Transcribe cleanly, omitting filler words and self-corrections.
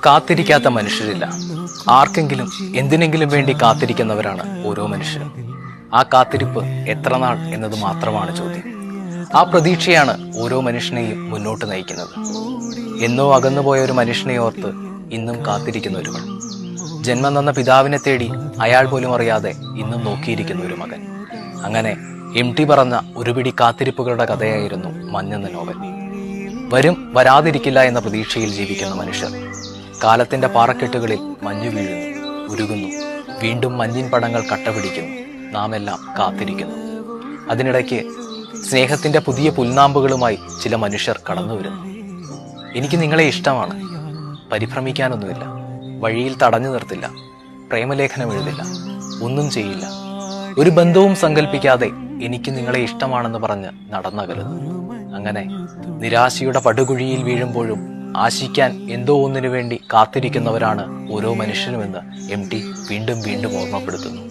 കാത്തിരിക്കാത്ത മനുഷ്യരില്ല. ആർക്കെങ്കിലും എന്തിനെങ്കിലും വേണ്ടി കാത്തിരിക്കുന്നവരാണ് ഓരോ മനുഷ്യരും. ആ കാത്തിരിപ്പ് എത്ര നാൾ എന്നത് മാത്രമാണ് ചോദ്യം. ആ പ്രതീക്ഷയാണ് ഓരോ മനുഷ്യനെയും മുന്നോട്ട് നയിക്കുന്നത്. എന്നോ അകന്നുപോയ ഒരു മനുഷ്യനെ ഓർത്ത് ഇന്നും കാത്തിരിക്കുന്ന ഒരുവൾ. ജന്മം തന്ന പിതാവിനെ തേടി അയാൾ പോലും അറിയാതെ ഇന്നും നോക്കിയിരിക്കുന്ന ഒരു മകൻ. അങ്ങനെ MT പറഞ്ഞ ഒരുപിടി കാത്തിരിപ്പുകളുടെ കഥയായിരുന്നു മഞ്ഞെന്ന നോവൽ. വരും വരാതിരിക്കില്ല എന്ന പ്രതീക്ഷയിൽ ജീവിക്കുന്ന മനുഷ്യർ. കാലത്തിന്റെ പാറക്കെട്ടുകളിൽ മഞ്ഞു വീഴുന്നു, ഉരുകുന്നു, വീണ്ടും മഞ്ഞിൻ പടങ്ങൾ കട്ടപിടിക്കുന്നു. നാം എല്ലാം കാത്തിരിക്കുന്നു. അതിനിടയ്ക്ക് സ്നേഹത്തിന്റെ പുതിയ പുൽനാമ്പുകളുമായി ചില മനുഷ്യർ കടന്നു വരുന്നു. എനിക്ക് നിങ്ങളെ ഇഷ്ടമാണ്, പരിഭ്രമിക്കാനൊന്നുമില്ല, വഴിയിൽ തടഞ്ഞു നിർത്തില്ല, പ്രേമലേഖനം എഴുതില്ല, ഒന്നും ചെയ്യില്ല, ഒരു ബന്ധവും സങ്കല്പിക്കാതെ എനിക്ക് നിങ്ങളെ ഇഷ്ടമാണെന്ന് പറഞ്ഞ് നടന്നകലുന്നു. അങ്ങനെ നിരാശയുടെ പടുകുഴിയിൽ വീഴുമ്പോഴും ആശിക്കാൻ എന്തോ ഒന്നിനു വേണ്ടി കാത്തിരിക്കുന്നവരാണ് ഓരോ മനുഷ്യനുമെന്ന് MT വീണ്ടും വീണ്ടും ഓർമ്മപ്പെടുത്തുന്നു.